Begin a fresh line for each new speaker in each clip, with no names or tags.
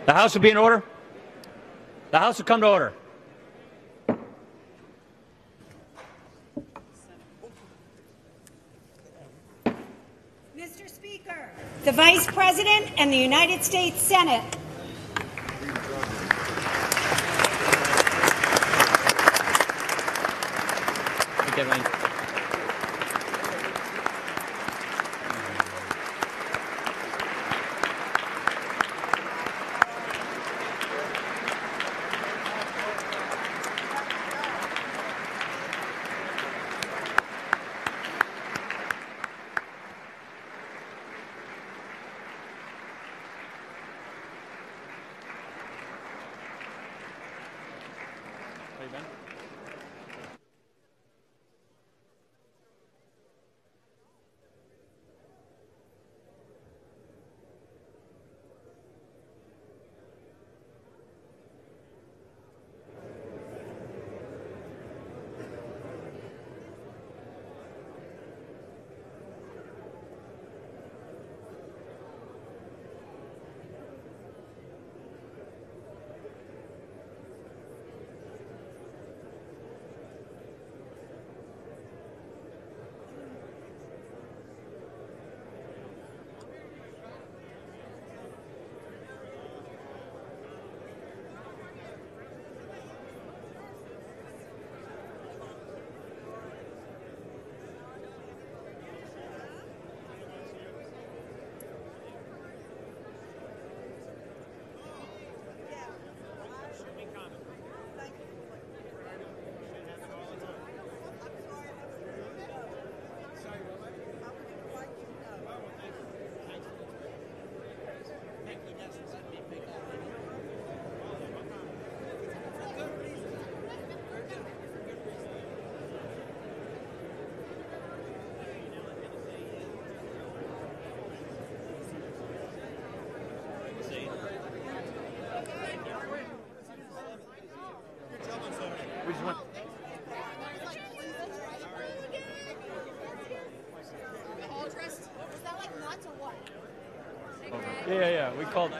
The House will be in order. The House will come to order.
Mr. Speaker, the Vice President and the United States Senate.
Okay, Wayne. Yeah, we called.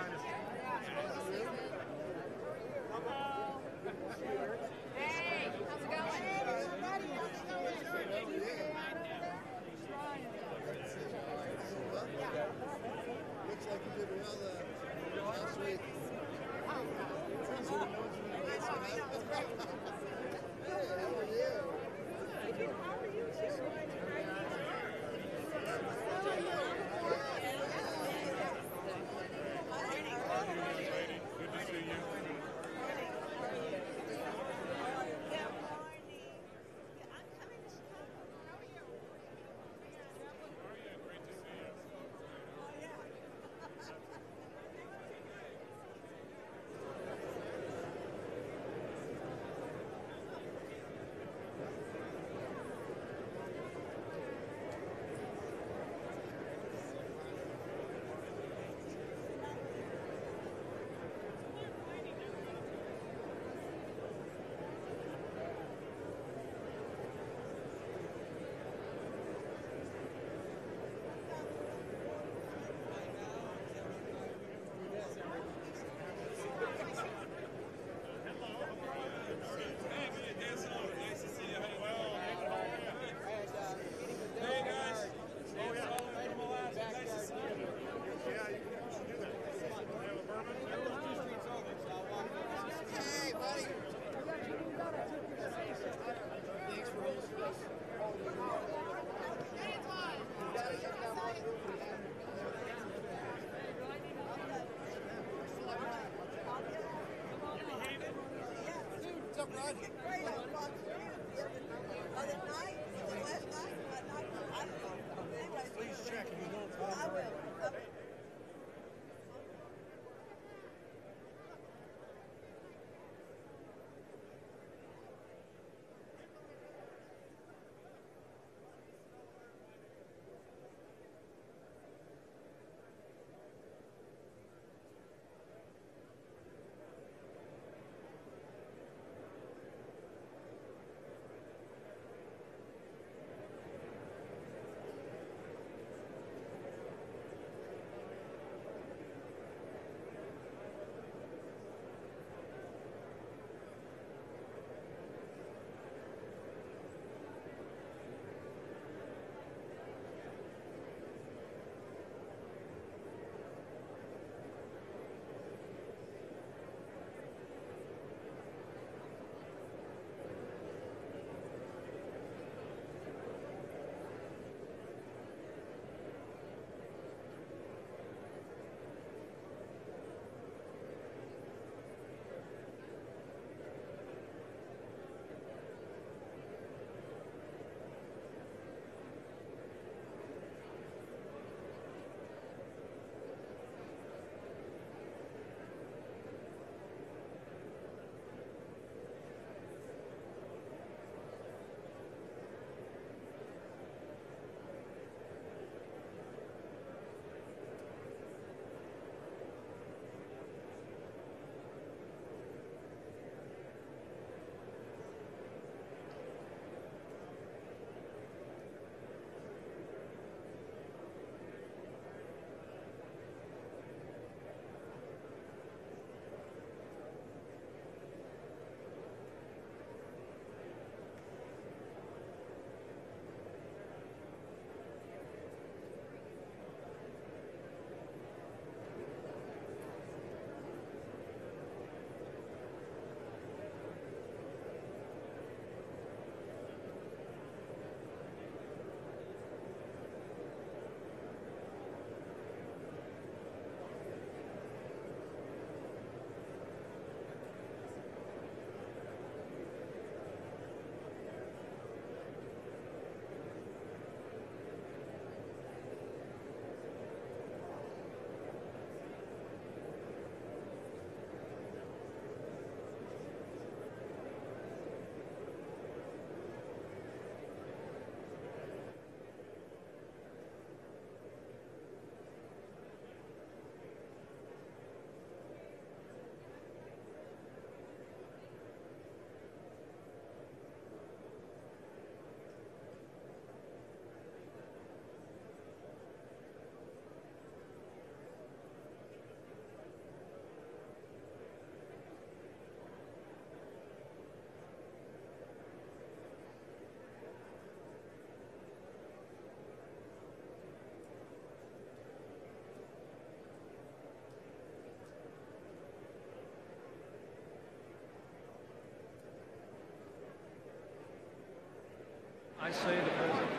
I say the President.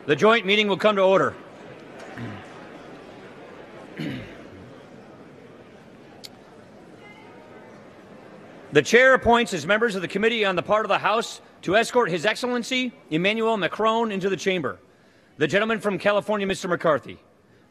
The joint meeting will come to order. The chair appoints as members of the committee on the part of the House to escort His Excellency Emmanuel Macron into the chamber. The gentleman from California, Mr. McCarthy.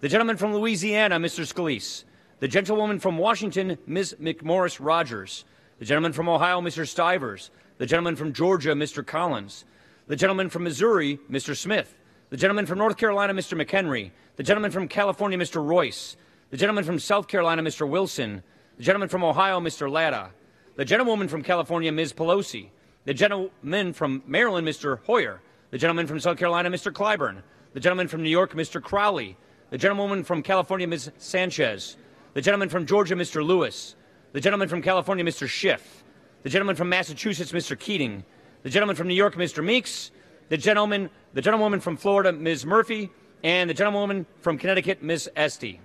The gentleman from Louisiana, Mr. Scalise. The gentlewoman from Washington, Ms. McMorris Rogers. The gentleman from Ohio, Mr. Stivers. The gentleman from Georgia, Mr. Collins. The gentleman from Missouri, Mr. Smith. The gentleman from North Carolina, Mr. McHenry. The gentleman from California, Mr. Royce. The gentleman from South Carolina, Mr. Wilson. The gentleman from Ohio, Mr. Latta. The gentlewoman from California, Ms. Pelosi. The gentleman from Maryland, Mr. Hoyer. The gentleman from South Carolina, Mr. Clyburn. The gentleman from New York, Mr. Crowley. The gentlewoman from California, Ms. Sanchez. The gentleman from Georgia, Mr. Lewis. The gentleman from California, Mr. Schiff. The gentleman from Massachusetts, Mr. Keating. The gentleman from New York, Mr. Meeks. The gentlewoman from Florida, Ms. Murphy. And the gentlewoman from Connecticut, Ms. Esty.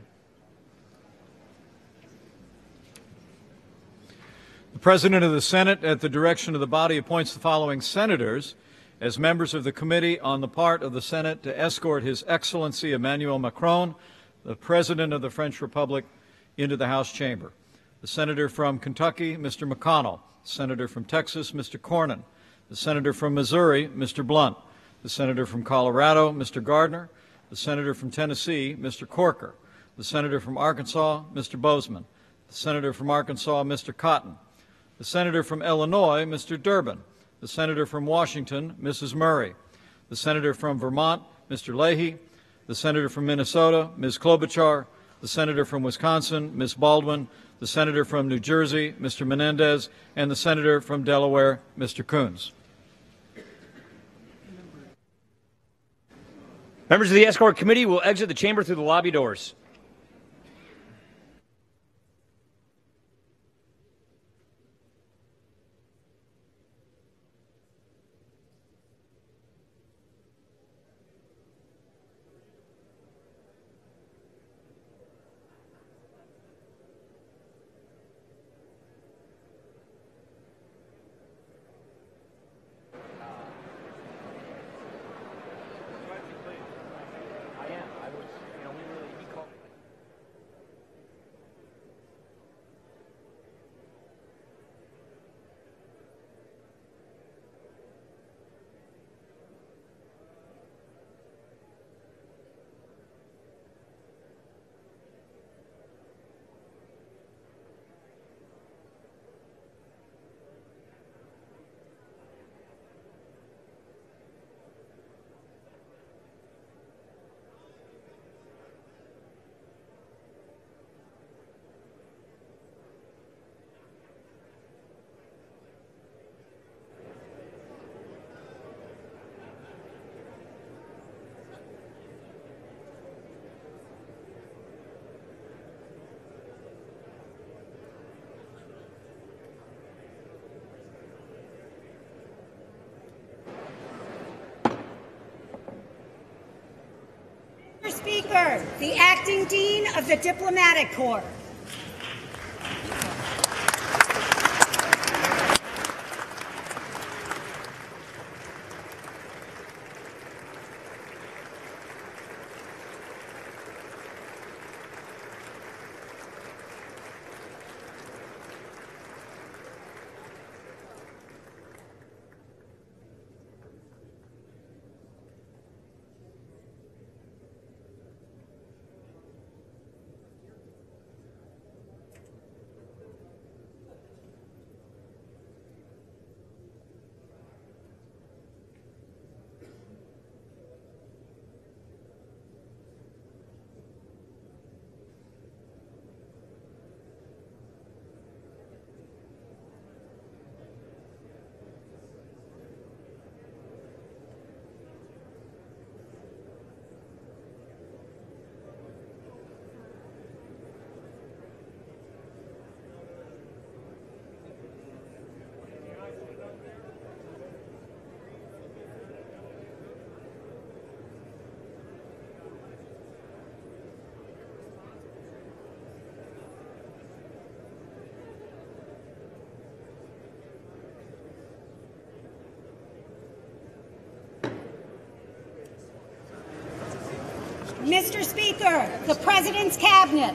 The President of the Senate, at the direction of the body, appoints the following senators as members of the committee on the part of the Senate to escort His Excellency Emmanuel Macron, the President of the French Republic, into the House chamber. The Senator from Kentucky, Mr. McConnell. The Senator from Texas, Mr. Cornyn. The Senator from Missouri, Mr. Blunt. The Senator from Colorado, Mr. Gardner. The Senator from Tennessee, Mr. Corker. The Senator from Arkansas, Mr. Bozeman. The Senator from Arkansas, Mr. Cotton. The Senator from Illinois, Mr. Durbin. The Senator from Washington, Mrs. Murray. The Senator from Vermont, Mr. Leahy. The Senator from Minnesota, Ms. Klobuchar. The Senator from Wisconsin, Ms. Baldwin. The Senator from New Jersey, Mr. Menendez. And the Senator from Delaware, Mr. Coons.
Members of the escort committee will exit the chamber through the lobby doors.
Mr. Speaker, the Acting Dean of the Diplomatic Corps. Mr. Speaker, the President's Cabinet.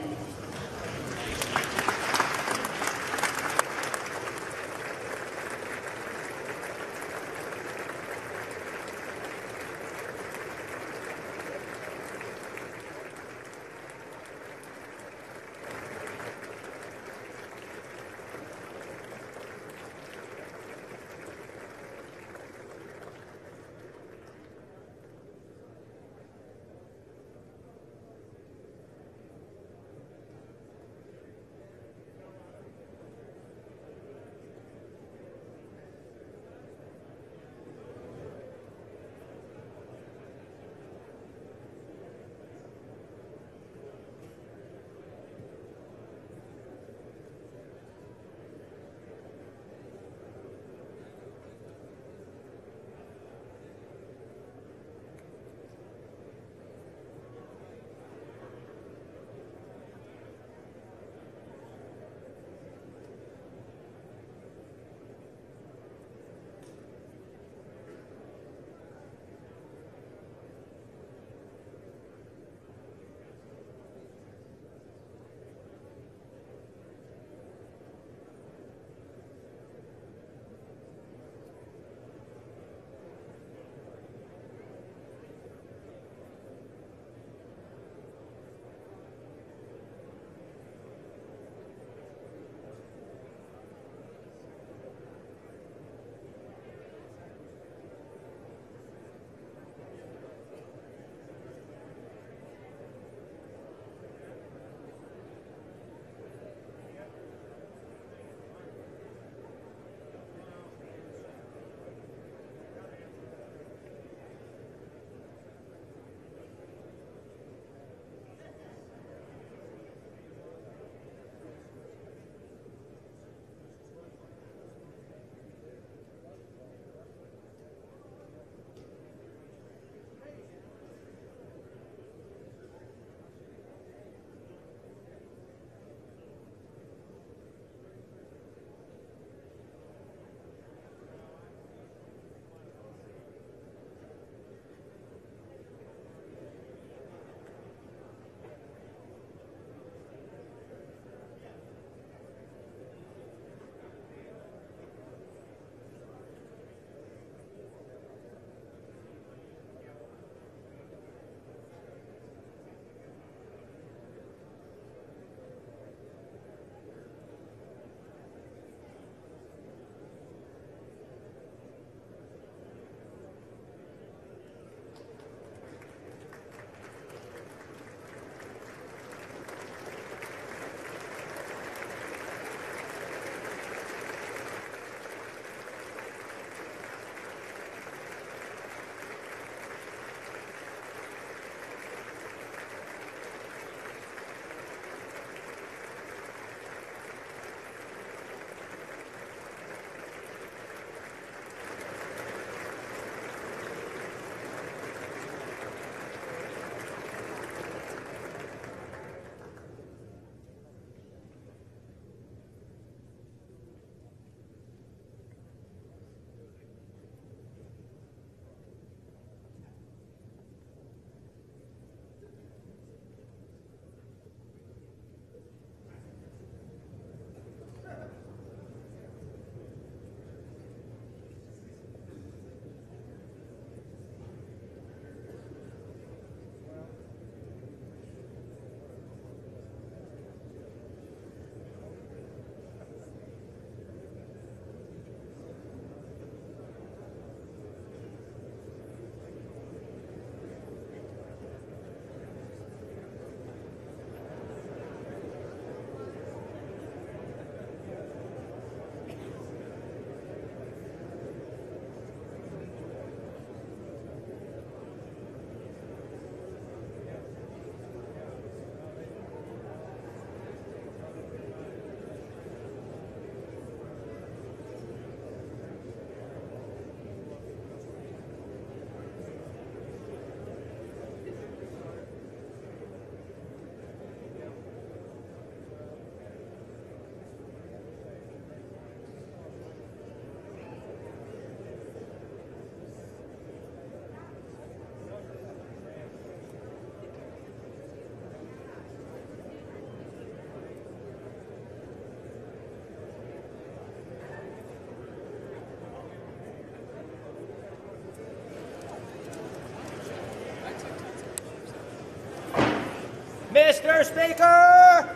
Mr. Speaker,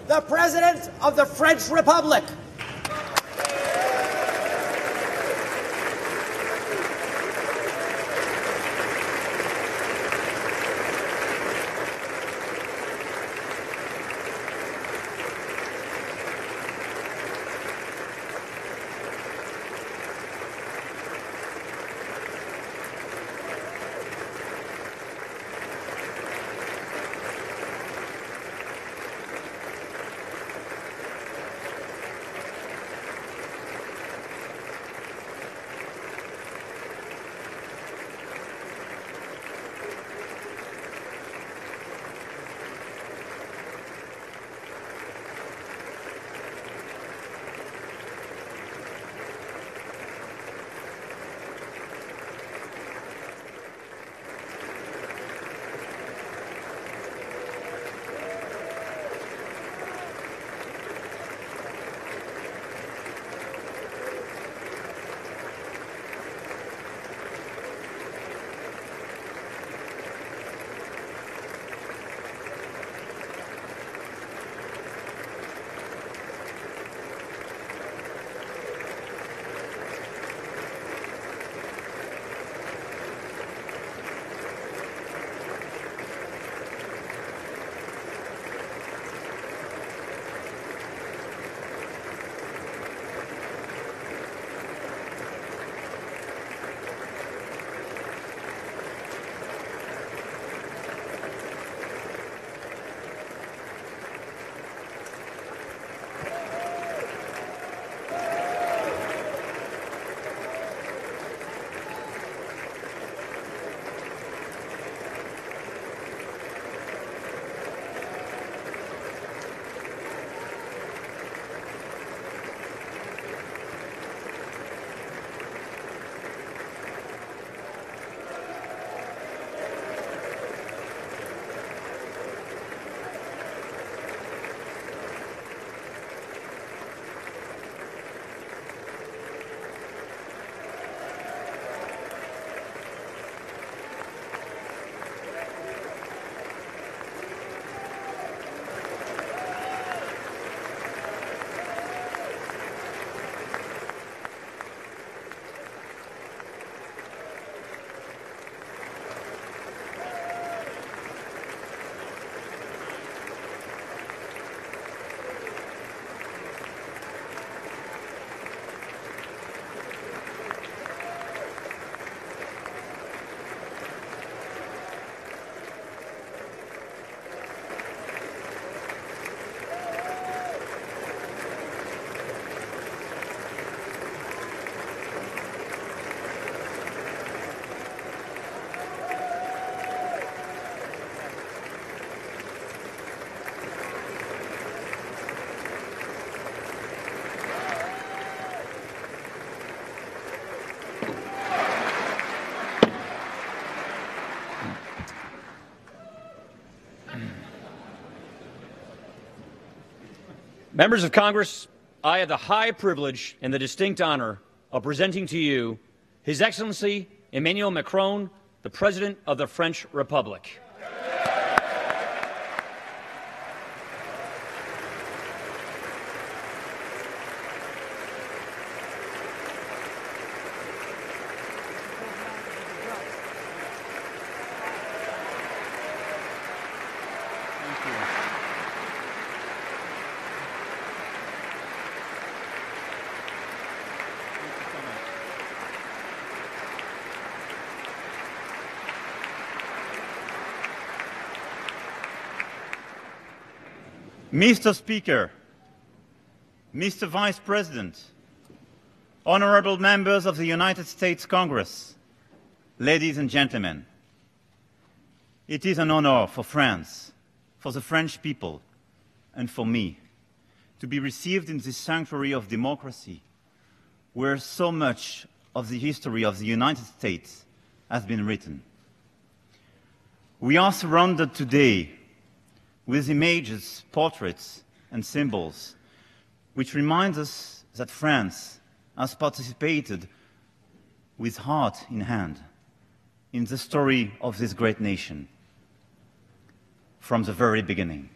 the President of the French Republic.
Members of Congress, I have the high privilege and the distinct honor of presenting to you His Excellency Emmanuel Macron, the President of the French Republic.
Mr. Speaker, Mr. Vice President, honorable members of the United States Congress, ladies and gentlemen, it is an honor for France, for the French people, and for me to be received in this sanctuary of democracy where so much of the history of the United States has been written. We are surrounded today with images, portraits, and symbols, which remind us that France has participated with heart in hand in the story of this great nation. from the very beginning.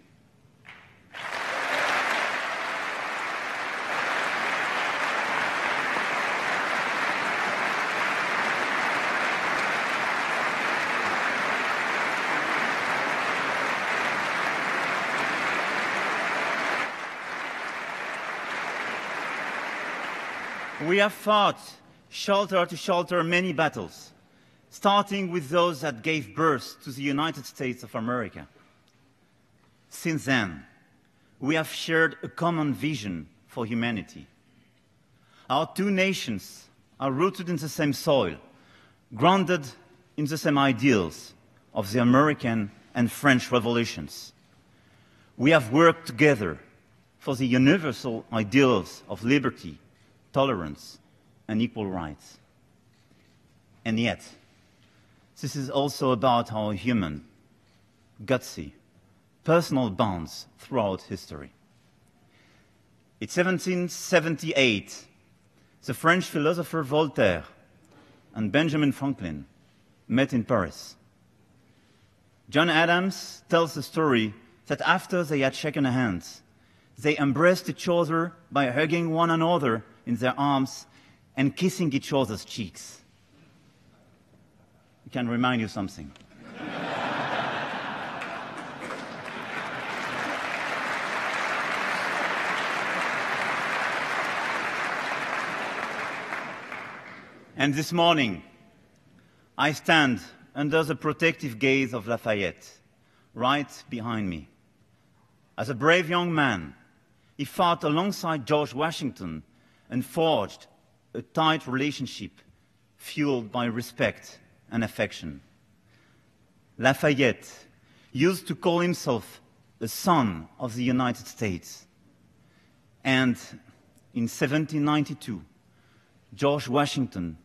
We have fought shoulder to shoulder many battles, starting with those that gave birth to the United States of America. Since then, we have shared a common vision for humanity. Our two nations are rooted in the same soil, grounded in the same ideals of the American and French revolutions. We have worked together for the universal ideals of liberty, tolerance, and equal rights. And yet, this is also about our human, gutsy, personal bonds throughout history. In 1778, the French philosopher Voltaire and Benjamin Franklin met in Paris. John Adams tells the story that after they had shaken hands, they embraced each other by hugging one another in their arms and kissing each other's cheeks. It can remind you something. And this morning, I stand under the protective gaze of Lafayette, right behind me. As a brave young man, he fought alongside George Washington and forged a tight relationship fueled by respect and affection. Lafayette used to call himself a son of the United States. And in 1792, George Washington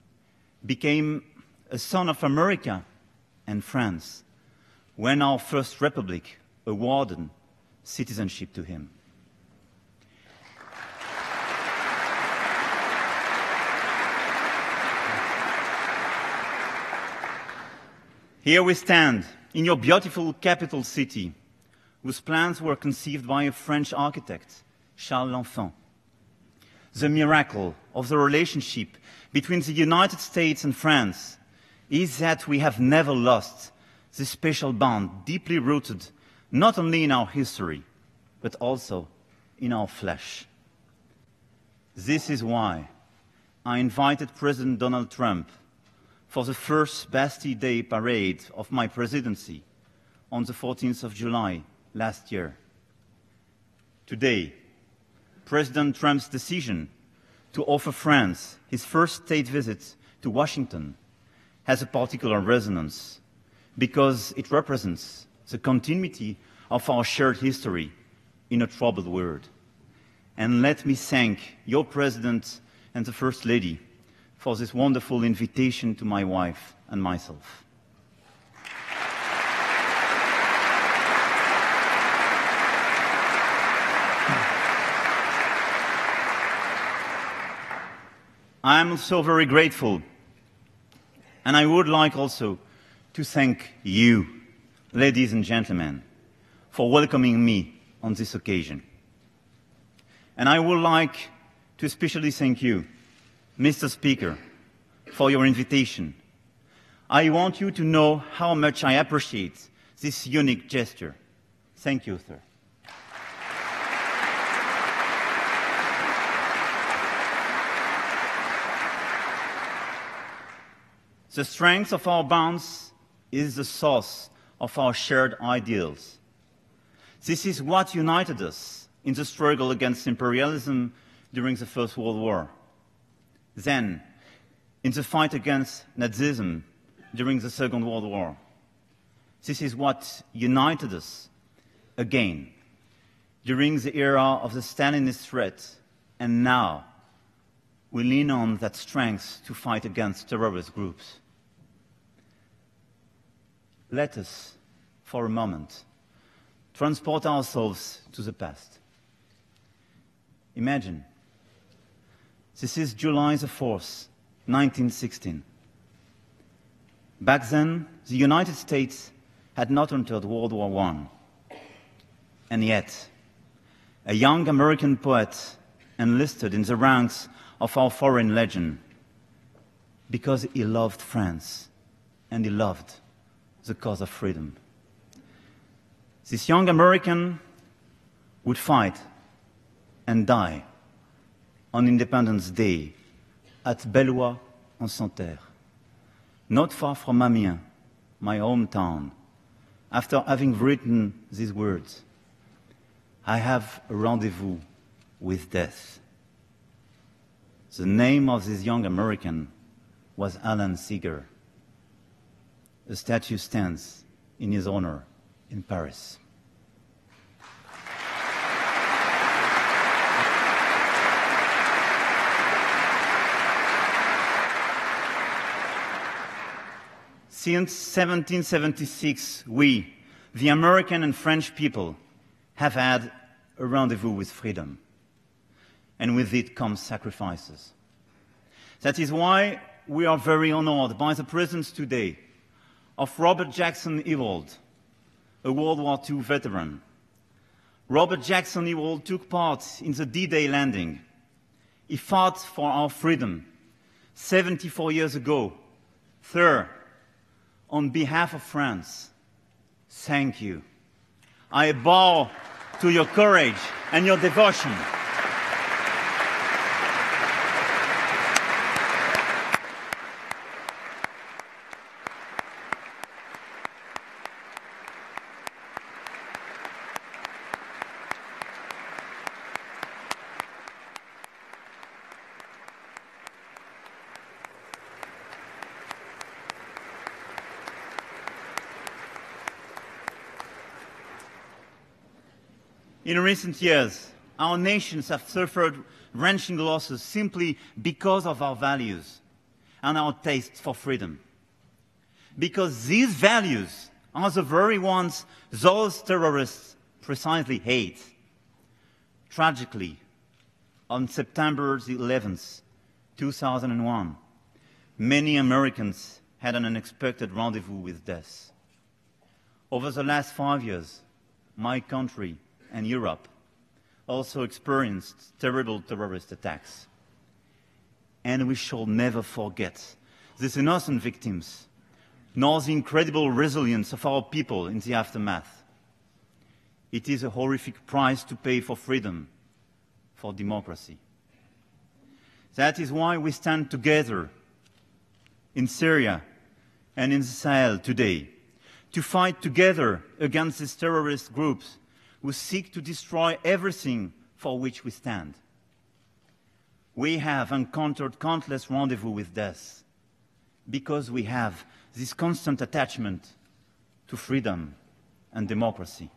became a son of America and France when our First Republic awarded citizenship to him. Here we stand in your beautiful capital city, whose plans were conceived by a French architect, Charles L'Enfant. The miracle of the relationship between the United States and France is that we have never lost this special bond deeply rooted not only in our history, but also in our flesh. This is why I invited President Donald Trump for the first Bastille Day parade of my presidency on the 14th of July last year. Today, President Trump's decision to offer France his first state visit to Washington has a particular resonance because it represents the continuity of our shared history in a troubled world. And let me thank your President and the First Lady for this wonderful invitation to my wife and myself. I am so very grateful, and I would like also to thank you, ladies and gentlemen, for welcoming me on this occasion. And I would like to especially thank you, Mr. Speaker, for your invitation. I want you to know how much I appreciate this unique gesture. Thank you, sir. The strength of our bonds is the source of our shared ideals. This is what united us in the struggle against imperialism during the First World War. Then, in the fight against Nazism during the Second World War. This is what united us again during the era of the Stalinist threat, and now we lean on that strength to fight against terrorist groups. Let us, for a moment, transport ourselves to the past. Imagine, this is July the 4th, 1916. Back then, the United States had not entered World War I. And yet, a young American poet enlisted in the ranks of our foreign legion because he loved France and he loved the cause of freedom. This young American would fight and die on Independence Day at Bellois-en-Santerre, not far from Amiens, my hometown, after having written these words, "I have a rendezvous with death." The name of this young American was Alan Seeger. A statue stands in his honor in Paris. Since 1776, we, the American and French people, have had a rendezvous with freedom. And with it comes sacrifices. That is why we are very honored by the presence today of Robert Jackson Ewald, a World War II veteran. Robert Jackson Ewald took part in the D-Day landing. He fought for our freedom 74 years ago. Sir, on behalf of France, thank you. I bow to your courage and your devotion. In recent years, our nations have suffered wrenching losses simply because of our values and our taste for freedom. Because these values are the very ones those terrorists precisely hate. Tragically, on September the 11th, 2001, many Americans had an unexpected rendezvous with death. Over the last 5 years, my country and Europe also experienced terrible terrorist attacks. And we shall never forget these innocent victims, nor the incredible resilience of our people in the aftermath. It is a horrific price to pay for freedom, for democracy. That is why we stand together in Syria and in the Sahel today, to fight together against these terrorist groups who seek to destroy everything for which we stand. We have encountered countless rendezvous with death because we have this constant attachment to freedom and democracy.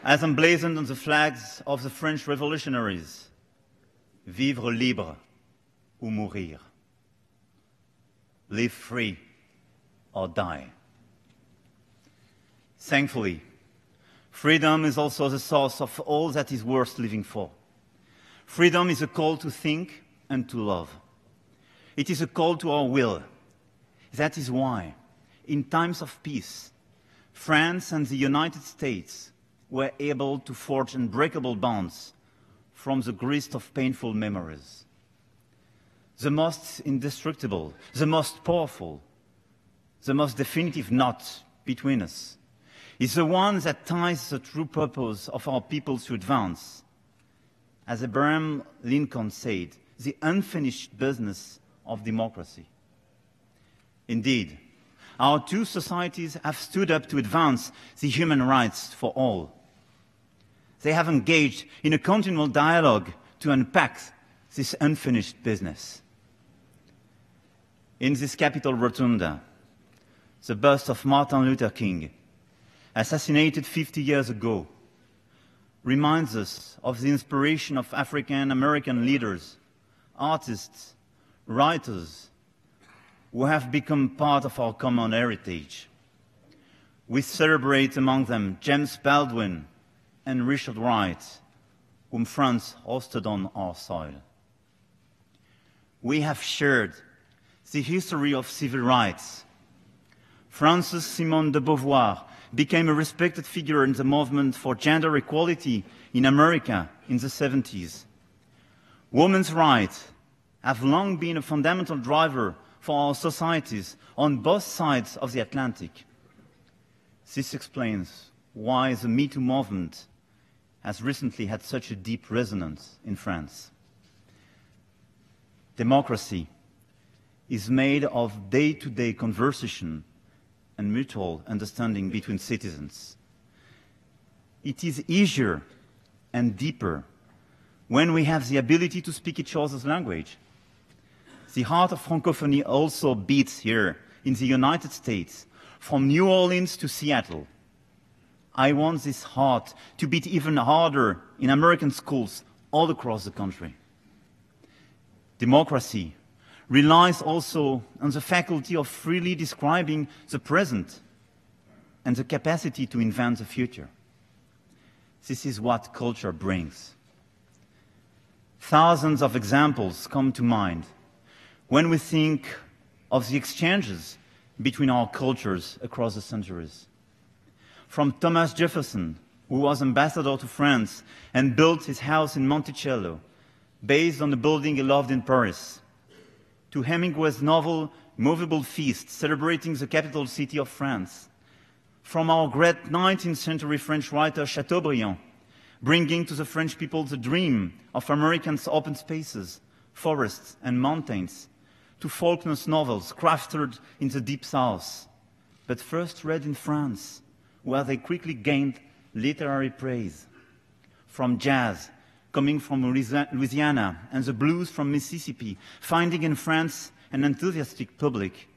As emblazoned on the flags of the French revolutionaries, vivre libre ou mourir. Live free or die. Thankfully, freedom is also the source of all that is worth living for. Freedom is a call to think and to love. It is a call to our will. That is why, in times of peace, France and the United States were able to forge unbreakable bonds from the grist of painful memories. The most indestructible, the most powerful, the most definitive knot between us is the one that ties the true purpose of our people to advance. As Abraham Lincoln said, the unfinished business of democracy. Indeed, our two societies have stood up to advance the human rights for all. They have engaged in a continual dialogue to unpack this unfinished business. In this Capitol Rotunda, the bust of Martin Luther King, assassinated 50 years ago, reminds us of the inspiration of African-American leaders, artists, writers, who have become part of our common heritage. We celebrate among them James Baldwin and Richard Wright, whom France hosted on our soil. we have shared the history of civil rights. Frances Simone de Beauvoir became a respected figure in the movement for gender equality in America in the 70s. Women's rights have long been a fundamental driver for our societies on both sides of the Atlantic. This explains why the Me Too movement has recently had such a deep resonance in France. Democracy is made of day-to-day conversation and mutual understanding between citizens. It is easier and deeper when we have the ability to speak each other's language. The heart of Francophonie also beats here in the United States, from New Orleans to Seattle. I want this heart to beat even harder in American schools all across the country. Democracy relies also on the faculty of freely describing the present and the capacity to invent the future. This is what culture brings. Thousands of examples come to mind when we think of the exchanges between our cultures across the centuries. From Thomas Jefferson, who was ambassador to France and built his house in Monticello, based on the building he loved in Paris, to Hemingway's novel Movable Feast, celebrating the capital city of France, from our great 19th century French writer Chateaubriand, bringing to the French people the dream of Americans' open spaces, forests and mountains, to Faulkner's novels crafted in the Deep South, but first read in France, where they quickly gained literary praise. From jazz, coming from Louisiana, and the blues from Mississippi, finding in France an enthusiastic public,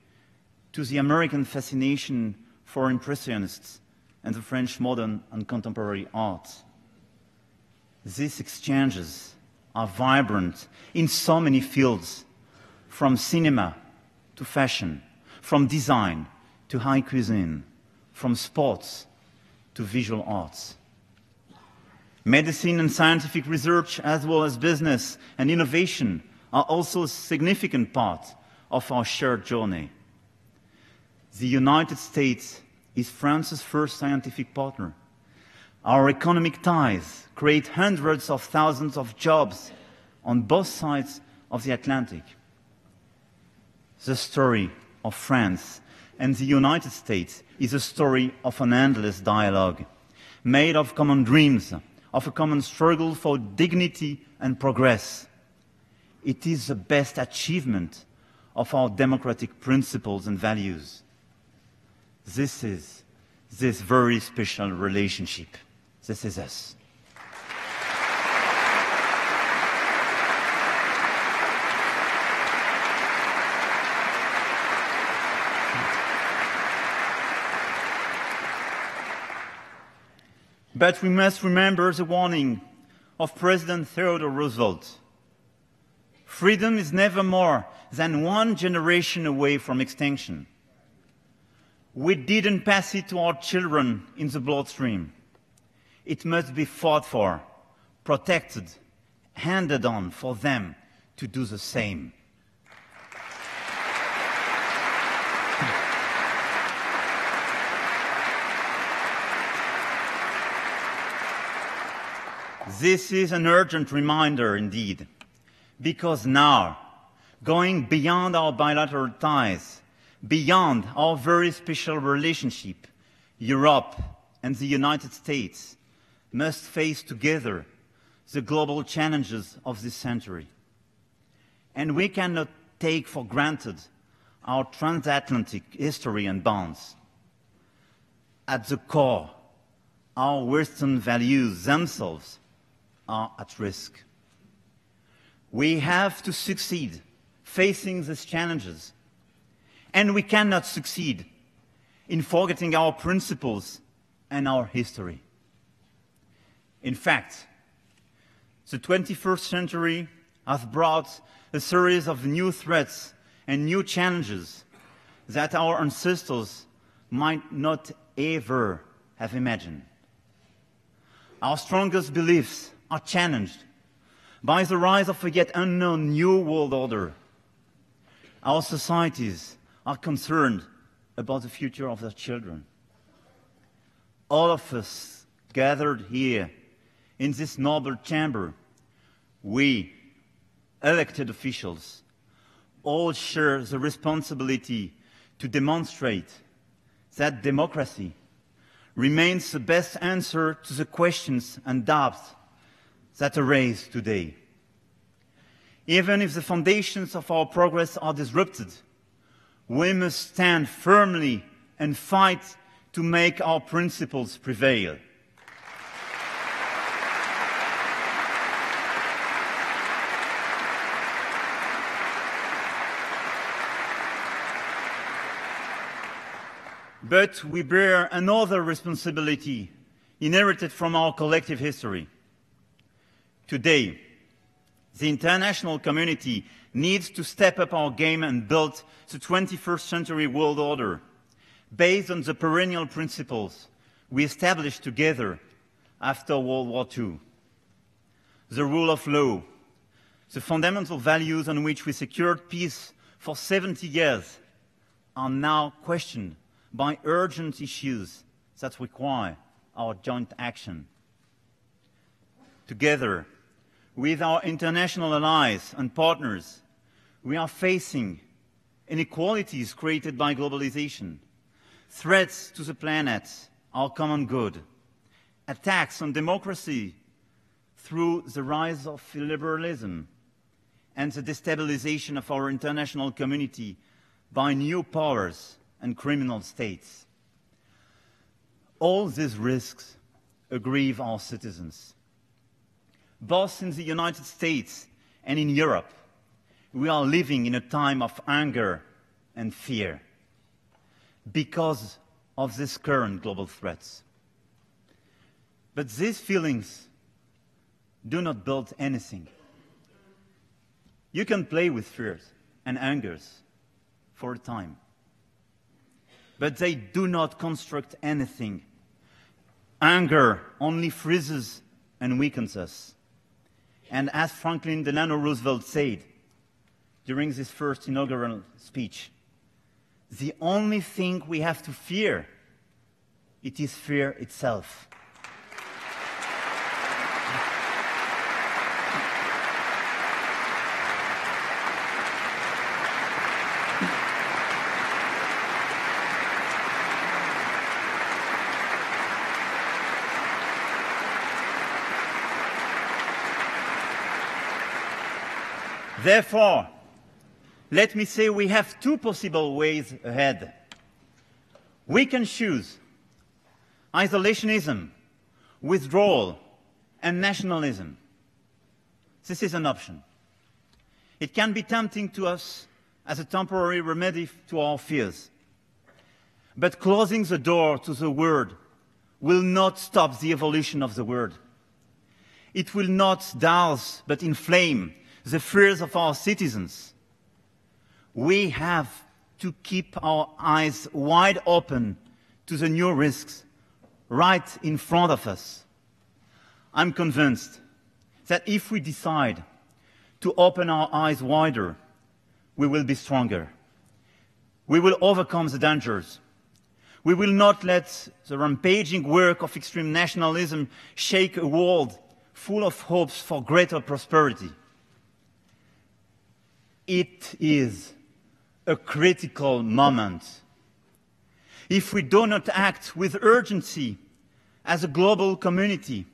to the American fascination for Impressionists and the French modern and contemporary art. These exchanges are vibrant in so many fields, from cinema to fashion, from design to high cuisine, from sports to visual arts. Medicine and scientific research, as well as business and innovation, are also a significant part of our shared journey. The United States is France's first scientific partner. Our economic ties create hundreds of thousands of jobs on both sides of the Atlantic. The story of France and the United States is a story of an endless dialogue, made of common dreams, of a common struggle for dignity and progress. It is the best achievement of our democratic principles and values. This is this very special relationship. This is us. But we must remember the warning of President Theodore Roosevelt. Freedom is never more than one generation away from extinction. We didn't pass it to our children in the bloodstream. It must be fought for, protected, handed on for them to do the same. This is an urgent reminder indeed, because now, going beyond our bilateral ties, beyond our very special relationship, Europe and the United States must face together the global challenges of this century. And we cannot take for granted our transatlantic history and bonds. At the core, our Western values themselves are at risk. We have to succeed facing these challenges, and we cannot succeed in forgetting our principles and our history. In fact, the 21st century has brought a series of new threats and new challenges that our ancestors might not ever have imagined. Our strongest beliefs are challenged by the rise of a yet unknown new world order, Our societies are concerned about the future of their children. All of us gathered here in this noble chamber, we, elected officials, all share the responsibility to demonstrate that democracy remains the best answer to the questions and doubts that are raised today. Even if the foundations of our progress are disrupted, we must stand firmly and fight to make our principles prevail. But we bear another responsibility inherited from our collective history. Today, the international community needs to step up our game and build the 21st century world order based on the perennial principles we established together after World War II. The rule of law, the fundamental values on which we secured peace for 70 years, are now questioned by urgent issues that require our joint action. Together, with our international allies and partners, we are facing inequalities created by globalization, threats to the planet, our common good, attacks on democracy through the rise of illiberalism, and the destabilization of our international community by new powers and criminal states. All these risks aggrieve our citizens. Both in the United States and in Europe, we are living in a time of anger and fear because of these current global threats. But these feelings do not build anything. You can play with fears and angers for a time, but they do not construct anything. Anger only freezes and weakens us. And as Franklin Delano Roosevelt said during his first inaugural speech, the only thing we have to fear, it is fear itself. Therefore, let me say we have two possible ways ahead. We can choose isolationism, withdrawal, and nationalism. This is an option. It can be tempting to us as a temporary remedy to our fears. But closing the door to the word will not stop the evolution of the word. It will not douse but inflame the fears of our citizens. We have to keep our eyes wide open to the new risks right in front of us. I'm convinced that if we decide to open our eyes wider, we will be stronger. We will overcome the dangers. We will not let the rampaging work of extreme nationalism shake a world full of hopes for greater prosperity. It is a critical moment. If we do not act with urgency as a global community,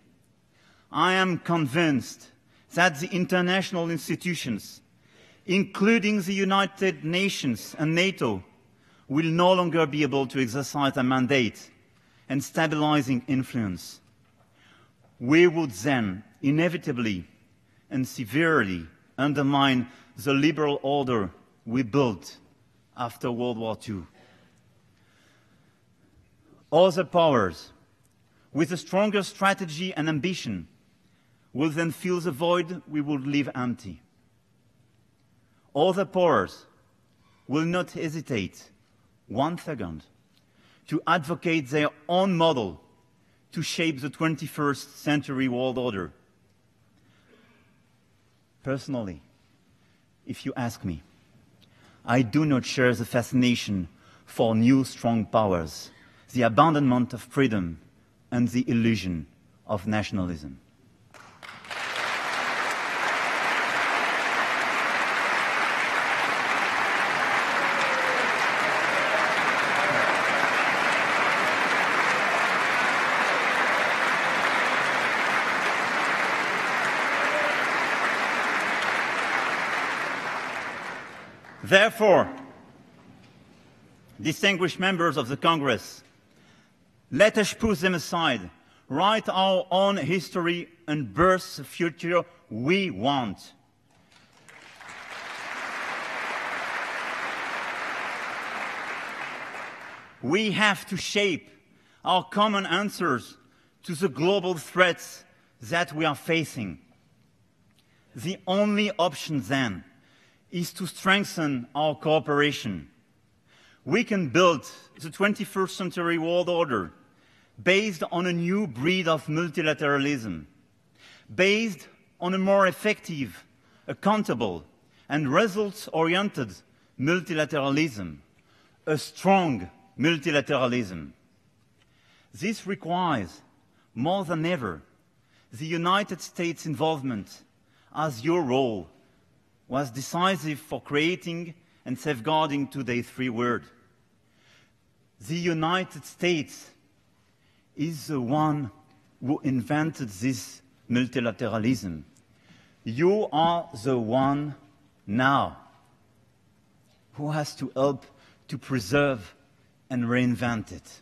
I am convinced that the international institutions, including the United Nations and NATO, will no longer be able to exercise a mandate and stabilizing influence. We would then inevitably and severely undermine the liberal order we built after World War II. Other powers, with a stronger strategy and ambition, will then fill the void we would leave empty. Other powers will not hesitate 1 second to advocate their own model to shape the 21st century world order. Personally, if you ask me, I do not share the fascination for new strong powers, the abandonment of freedom, and the illusion of nationalism. Therefore, distinguished members of the Congress, let us put them aside, write our own history, and birth the future we want. We have to shape our common answers to the global threats that we are facing. The only option then is to strengthen our cooperation. We can build the 21st century world order based on a new breed of multilateralism, based on a more effective, accountable, and results-oriented multilateralism, a strong multilateralism. This requires, more than ever, the United States' involvement, as your role was decisive for creating and safeguarding today's free world. The United States is the one who invented this multilateralism. You are the one now who has to help to preserve and reinvent it.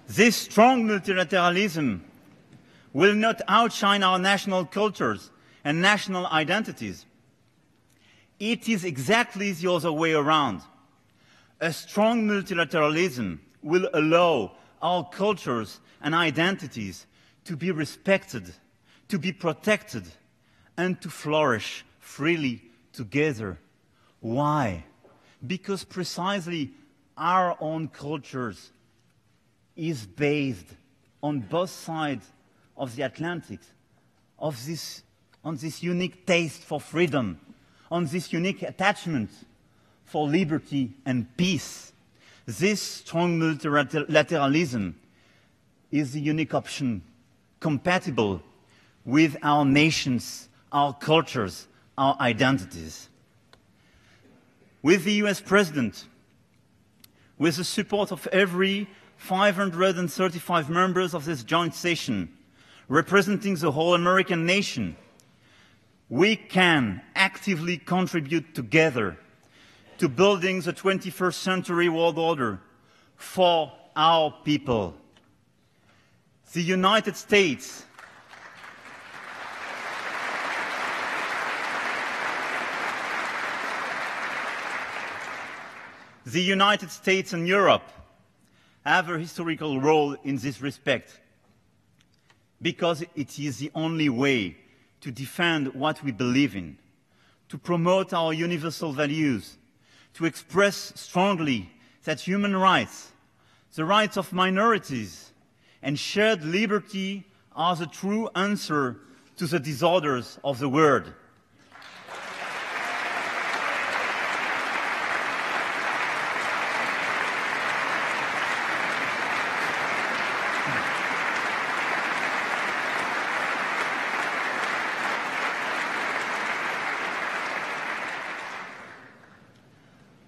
This strong multilateralism will not outshine our national cultures and national identities. It is exactly the other way around. A strong multilateralism will allow our cultures and identities to be respected, to be protected, and to flourish freely together. Why? Because precisely our own cultures is based on both sides of the Atlantic, on this unique taste for freedom, on this unique attachment for liberty and peace. This strong multilateralism is the unique option compatible with our nations, our cultures, our identities. With the US President, with the support of every 535 members of this joint session, representing the whole American nation, we can actively contribute together to building the 21st century world order for our people. The United States and Europe have a historical role in this respect, because it is the only way to defend what we believe in, to promote our universal values, to express strongly that human rights, the rights of minorities, and shared liberty are the true answer to the disorders of the world.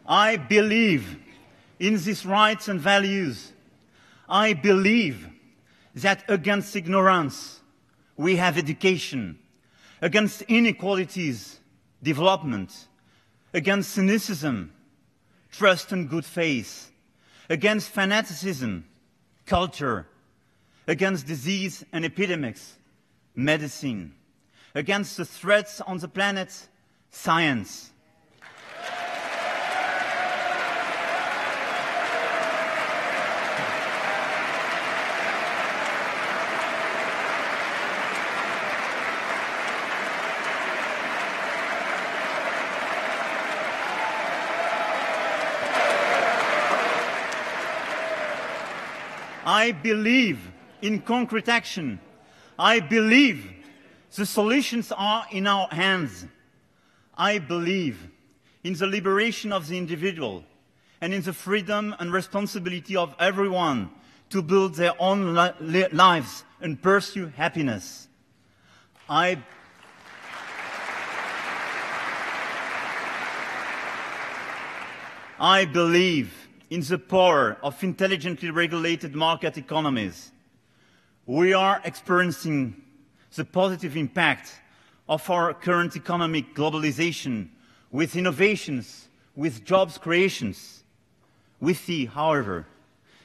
I believe in these rights and values. I believe that against ignorance, we have education. Against inequalities, development. Against cynicism, trust and good faith. Against fanaticism, culture. Against disease and epidemics, medicine. Against the threats on the planet, science. I believe in concrete action. I believe the solutions are in our hands. I believe in the liberation of the individual and in the freedom and responsibility of everyone to build their own lives and pursue happiness. I believe in the power of intelligently regulated market economies. We are experiencing the positive impact of our current economic globalization with innovations, with jobs creations. We see, however,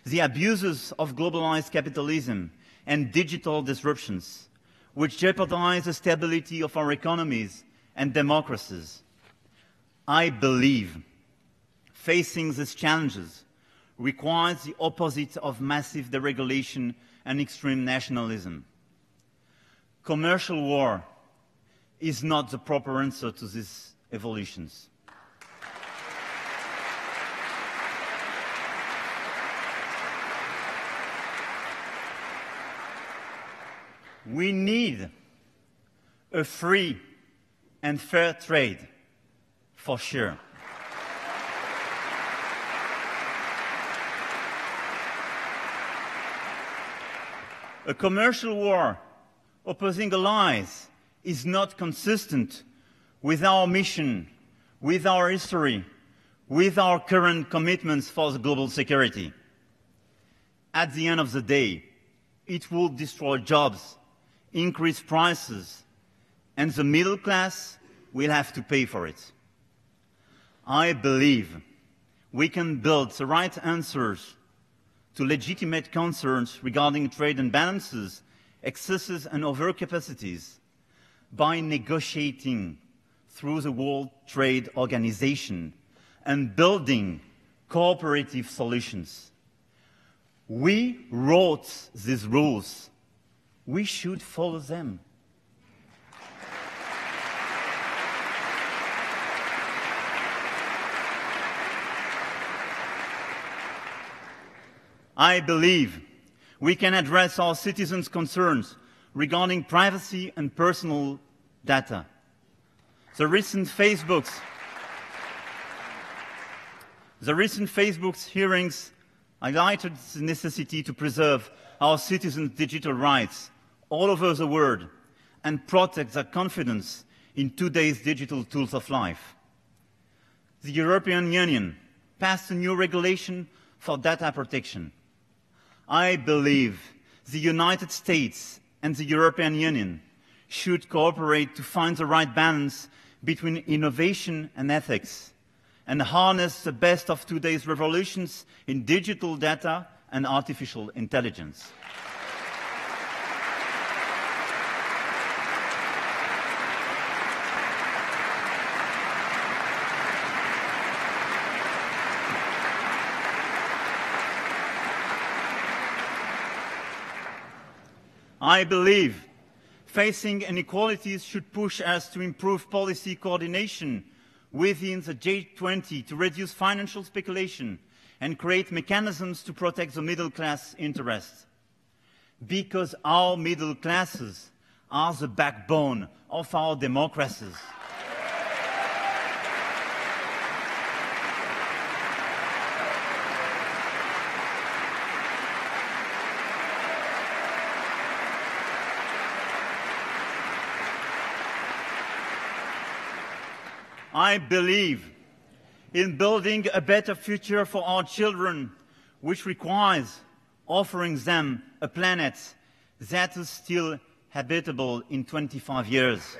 the abuses of globalized capitalism and digital disruptions, which jeopardize the stability of our economies and democracies. I believe facing these challenges requires the opposite of massive deregulation and extreme nationalism. Commercial war is not the proper answer to these evolutions. We need a free and fair trade, for sure. A commercial war opposing allies is not consistent with our mission, with our history, with our current commitments for the global security. At the end of the day, it will destroy jobs, increase prices, and the middle class will have to pay for it. I believe we can build the right answers to legitimate concerns regarding trade imbalances, excesses and overcapacities by negotiating through the World Trade Organization and building cooperative solutions. We wrote these rules. We should follow them. I believe we can address our citizens' concerns regarding privacy and personal data. The recent Facebook's hearings highlighted the necessity to preserve our citizens' digital rights all over the world and protect their confidence in today's digital tools of life. The European Union passed a new regulation for data protection. I believe the United States and the European Union should cooperate to find the right balance between innovation and ethics and harness the best of today's revolutions in digital data and artificial intelligence. I believe facing inequalities should push us to improve policy coordination within the G20 to reduce financial speculation and create mechanisms to protect the middle class interests. Because our middle classes are the backbone of our democracies. I believe in building a better future for our children, which requires offering them a planet that is still habitable in 25 years.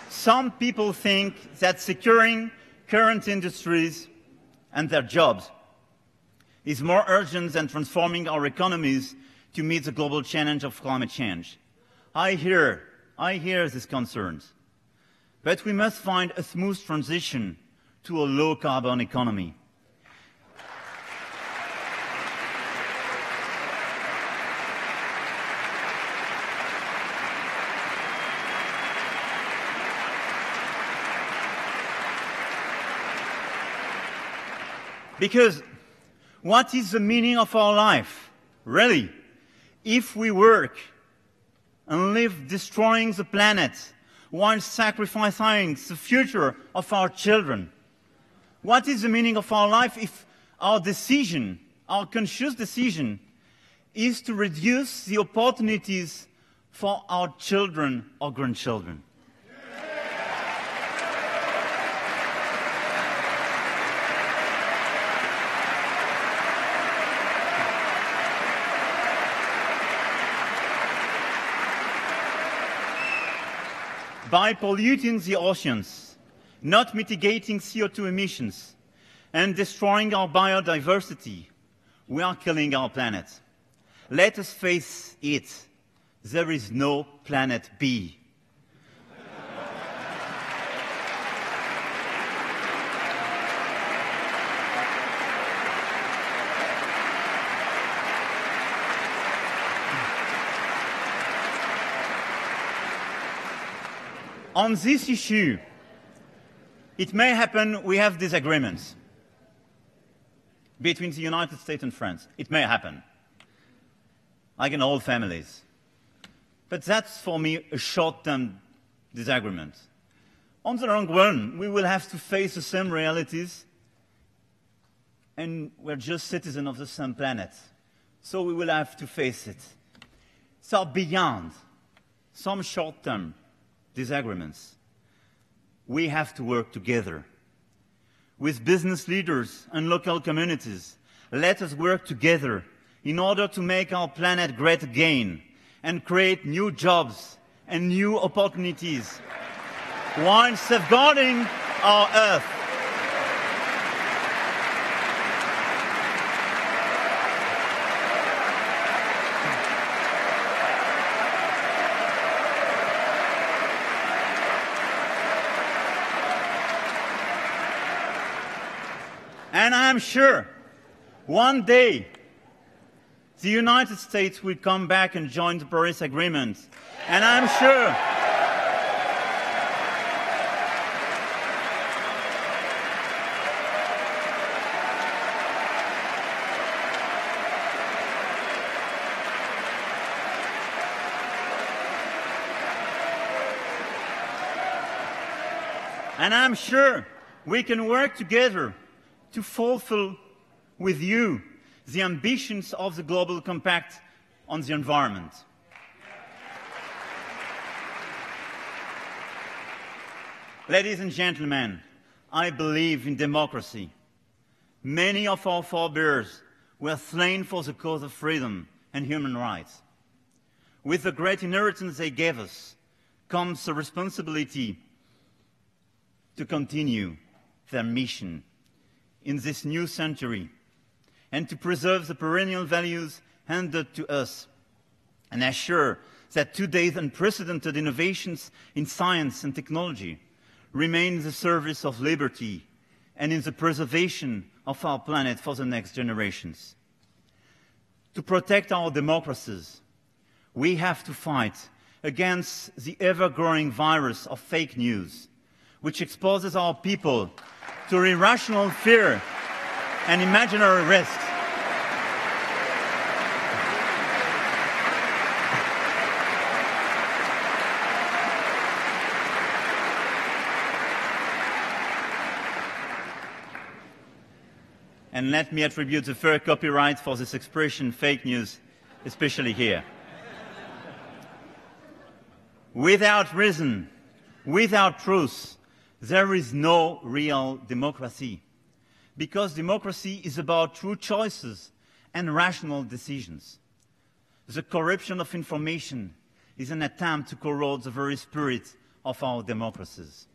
Some people think that securing current industries and their jobs is more urgent than transforming our economies to meet the global challenge of climate change. I hear these concerns, but we must find a smooth transition to a low-carbon economy. Because what is the meaning of our life, really, if we work and live destroying the planet while sacrificing the future of our children? What is the meaning of our life if our decision, our conscious decision, is to reduce the opportunities for our children or grandchildren? By polluting the oceans, not mitigating CO2 emissions, and destroying our biodiversity, we are killing our planet. Let us face it, there is no planet B. On this issue, it may happen we have disagreements between the United States and France. It may happen, like in all families. But that's, for me, a short-term disagreement. On the long run, we will have to face the same realities, and we're just citizens of the same planet. So we will have to face it. So beyond some short-term disagreements, we have to work together. With business leaders and local communities, let us work together in order to make our planet great again and create new jobs and new opportunities while safeguarding our Earth. And I'm sure one day the United States will come back and join the Paris Agreement. And I'm sure we can work together to fulfill with you the ambitions of the Global Compact on the environment. Ladies and gentlemen, I believe in democracy. Many of our forebears were slain for the cause of freedom and human rights. With the great inheritance they gave us comes the responsibility to continue their mission in this new century and to preserve the perennial values handed to us and assure that today's unprecedented innovations in science and technology remain in the service of liberty and in the preservation of our planet for the next generations. To protect our democracies, we have to fight against the ever-growing virus of fake news, which exposes our people to irrational fear and imaginary risks. And let me attribute the fair copyright for this expression, fake news, especially here. Without reason, without truth, there is no real democracy, because democracy is about true choices and rational decisions. The corruption of information is an attempt to corrode the very spirit of our democracies.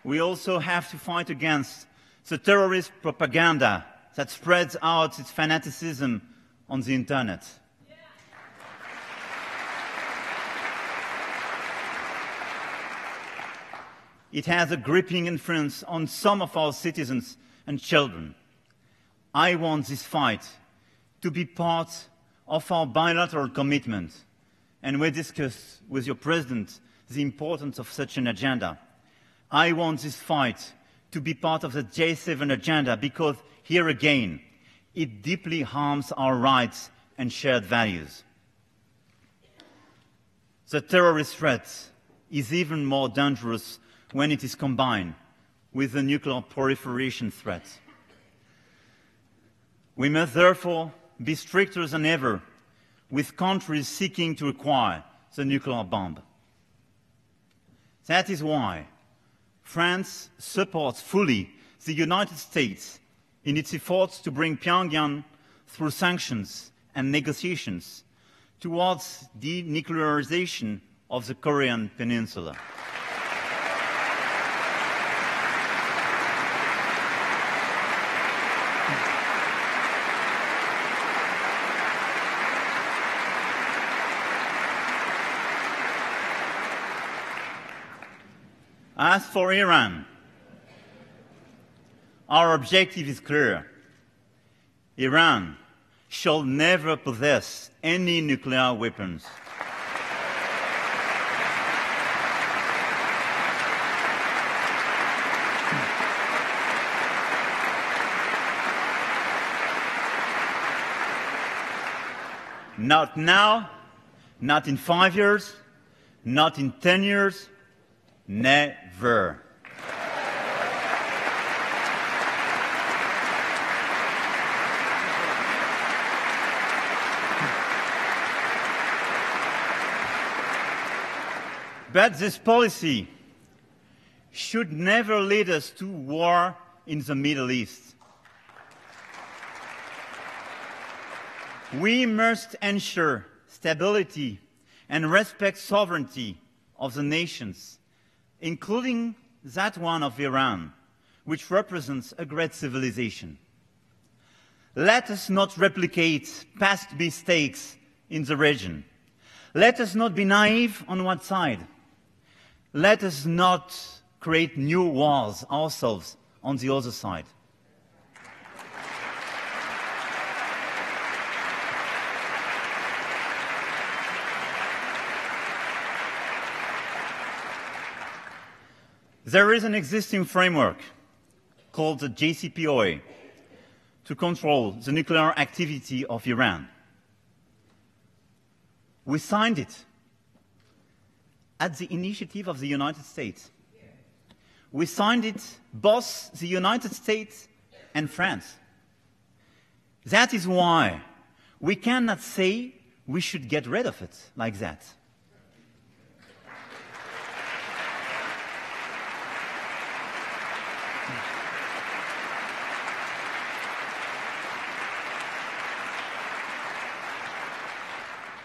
We also have to fight against the terrorist propaganda that spreads out its fanaticism on the internet. It has a gripping influence on some of our citizens and children. I want this fight to be part of our bilateral commitment, and we discussed with your President the importance of such an agenda. I want this fight to be part of the J7 agenda because, here again, it deeply harms our rights and shared values. The terrorist threat is even more dangerous when it is combined with the nuclear proliferation threat. We must therefore be stricter than ever with countries seeking to acquire the nuclear bomb. That is why France supports fully the United States in its efforts to bring Pyongyang through sanctions and negotiations towards denuclearization of the Korean Peninsula. As for Iran, our objective is clear. Iran shall never possess any nuclear weapons. Not now, not in 5 years, not in 10 years, never. But this policy should never lead us to war in the Middle East. We must ensure stability and respect sovereignty of the nations, including that one of Iran, which represents a great civilization. Let us not replicate past mistakes in the region. Let us not be naive on one side. Let us not create new wars ourselves on the other side. There is an existing framework called the JCPOA to control the nuclear activity of Iran. We signed it at the initiative of the United States. We signed it, both the United States and France. That is why we cannot say we should get rid of it like that.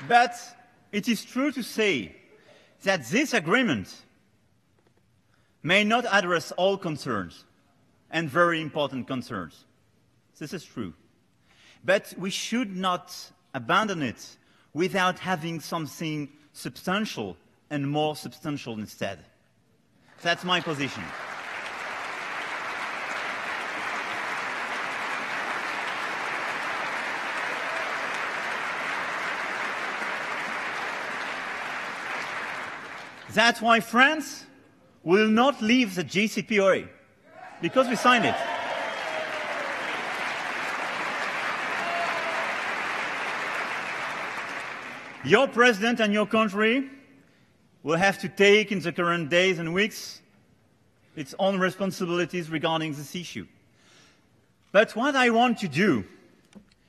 But it is true to say that this agreement may not address all concerns, and very important concerns. This is true. But we should not abandon it without having something substantial and more substantial instead. That's my position. That's why France will not leave the JCPOA, because we signed it. Your president and your country will have to take in the current days and weeks its own responsibilities regarding this issue. But what I want to do,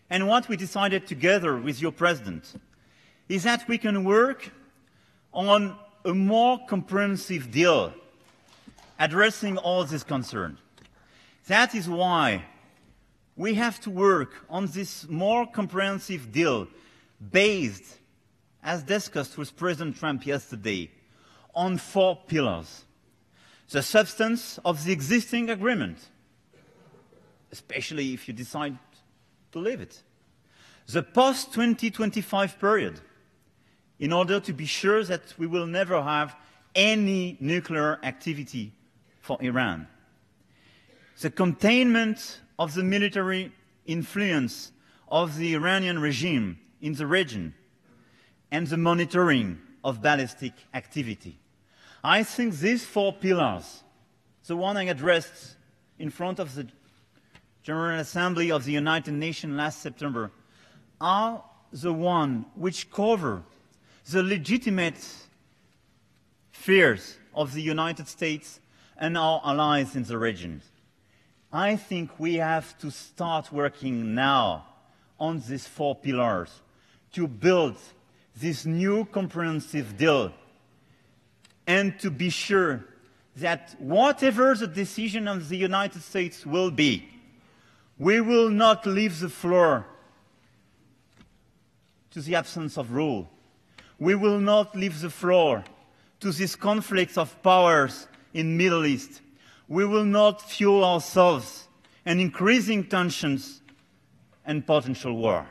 and what we decided together with your president, is that we can work on a more comprehensive deal addressing all these concerns. That is why we have to work on this more comprehensive deal based, as discussed with President Trump yesterday, on 4 pillars. The substance of the existing agreement, especially if you decide to leave it. The post-2025 period, in order to be sure that we will never have any nuclear activity for Iran. The containment of the military influence of the Iranian regime in the region, and the monitoring of ballistic activity. I think these 4 pillars, the one I addressed in front of the General Assembly of the United Nations last September, are the one which cover the legitimate fears of the United States and our allies in the region. I think we have to start working now on these 4 pillars to build this new comprehensive deal and to be sure that whatever the decision of the United States will be, we will not leave the floor to the absence of rule. We will not leave the floor to these conflicts of powers in the Middle East. We will not fuel ourselves in increasing tensions and potential war.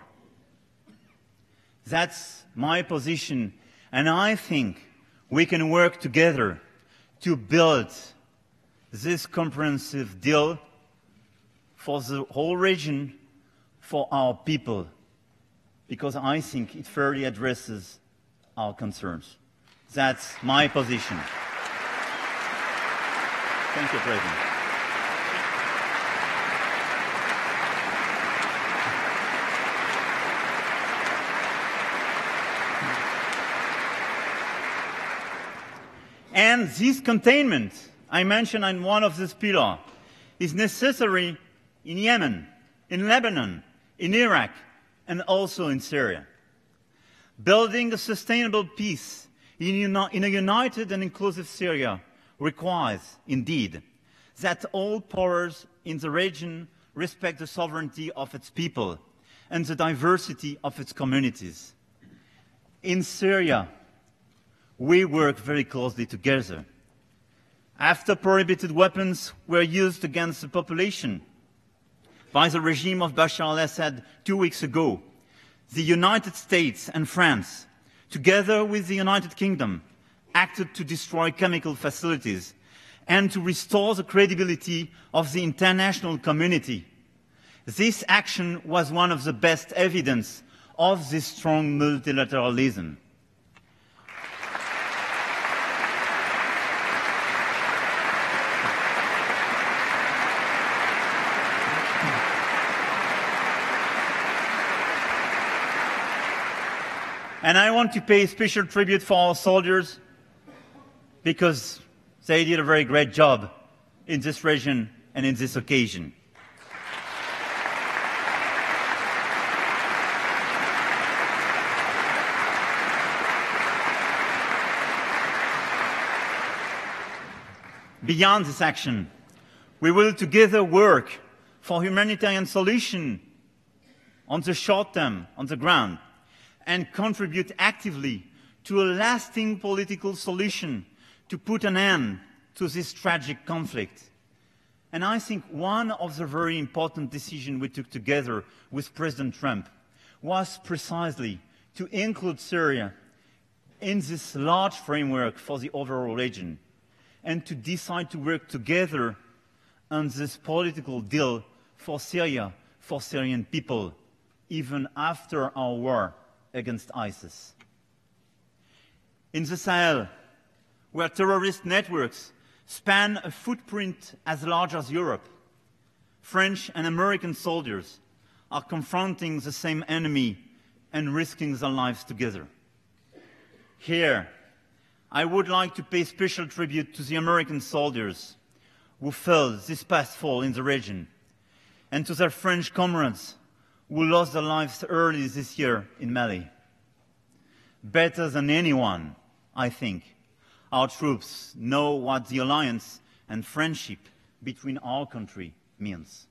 That's my position, and I think we can work together to build this comprehensive deal for the whole region, for our people, because I think it fairly addresses our concerns. That's my position. Thank you, President. And this containment I mentioned in one of these pillars is necessary in Yemen, in Lebanon, in Iraq, and also in Syria. Building a sustainable peace in a united and inclusive Syria requires, indeed, that all powers in the region respect the sovereignty of its people and the diversity of its communities. In Syria, we work very closely together. After prohibited weapons were used against the population by the regime of Bashar al-Assad 2 weeks ago, the United States and France, together with the United Kingdom, acted to destroy chemical facilities and to restore the credibility of the international community. This action was one of the best evidence of this strong multilateralism. And I want to pay special tribute for our soldiers because they did a very great job in this region and in this occasion. Beyond this action, we will together work for humanitarian solution on the short term, on the ground, and contribute actively to a lasting political solution to put an end to this tragic conflict. And I think one of the very important decisions we took together with President Trump was precisely to include Syria in this large framework for the overall region and to decide to work together on this political deal for Syria, for Syrian people, even after our war against ISIS. In the Sahel, where terrorist networks span a footprint as large as Europe, French and American soldiers are confronting the same enemy and risking their lives together. Here, I would like to pay special tribute to the American soldiers who fell this past fall in the region, and to their French comrades who lost their lives early this year in Mali. Better than anyone, I think, our troops know what the alliance and friendship between our country means.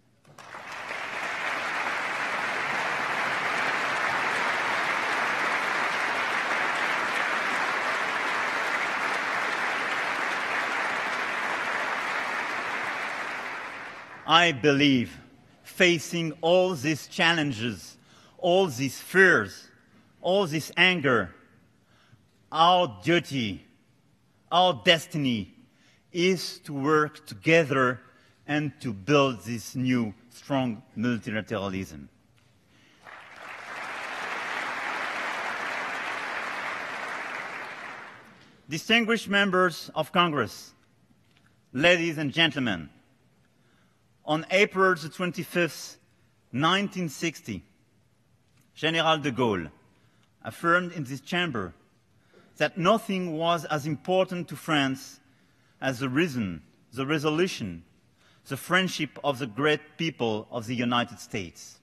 I believe facing all these challenges, all these fears, all this anger, our duty, our destiny is to work together and to build this new, strong multilateralism. distinguished members of Congress, ladies and gentlemen, on April the 25th, 1960, General de Gaulle affirmed in this chamber that nothing was as important to France as the reason, the resolution, the friendship of the great people of the United States.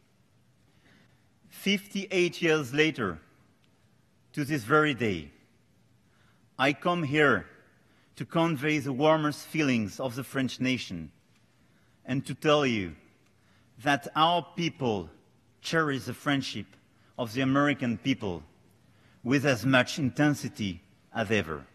58 years later, to this very day, I come here to convey the warmest feelings of the French nation and to tell you that our people cherish the friendship of the American people with as much intensity as ever.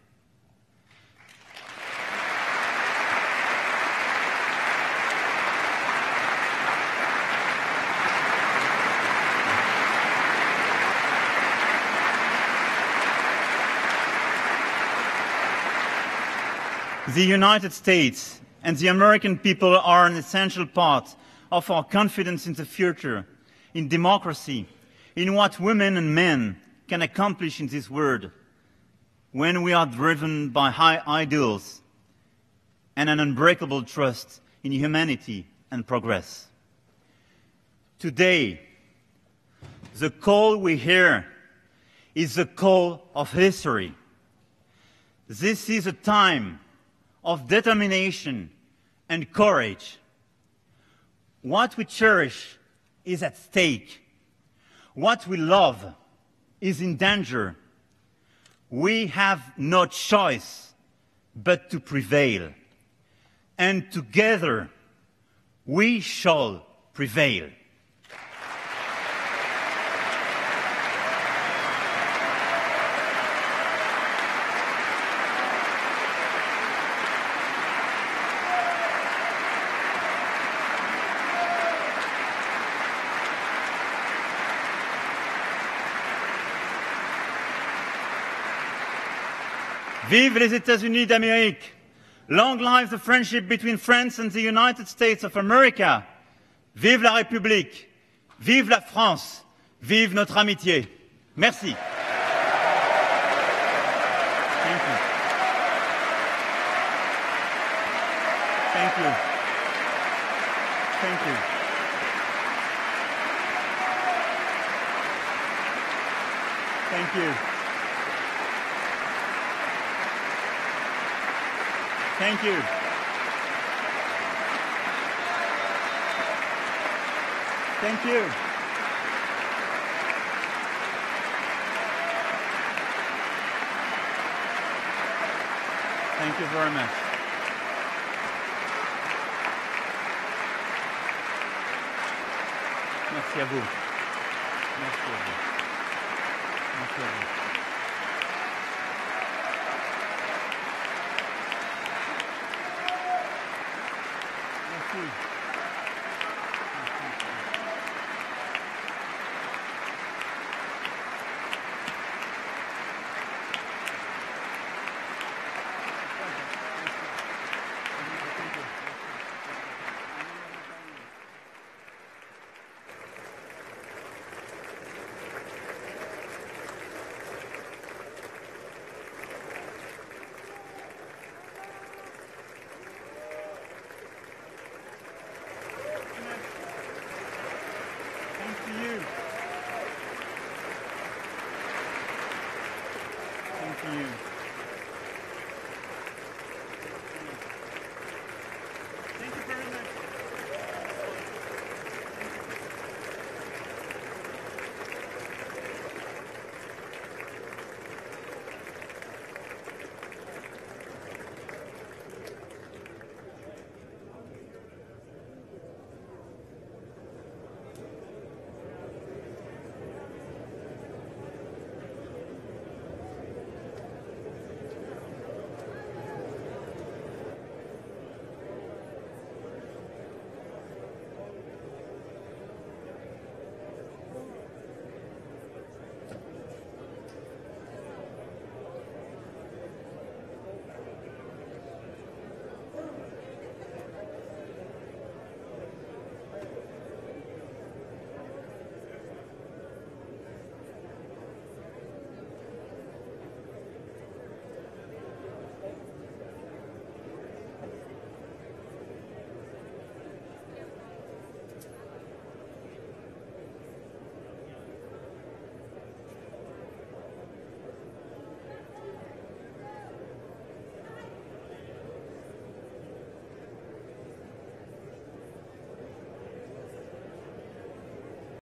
The United States and the American people are an essential part of our confidence in the future, in democracy, in what women and men can accomplish in this world when we are driven by high ideals and an unbreakable trust in humanity and progress. Today, the call we hear is the call of history. This is a time of determination and courage. What we cherish is at stake. What we love is in danger. We have no choice but to prevail. And together, we shall prevail. Vive les États-Unis d'Amérique! Long live the friendship between France and the United States of America! Vive la République! Vive la France! Vive notre amitié! Merci. Thank you. Thank you. Thank you. Thank you. Thank you. Thank you. Thank you very much. Merci à vous. Merci à vous. Merci à vous. Thank you.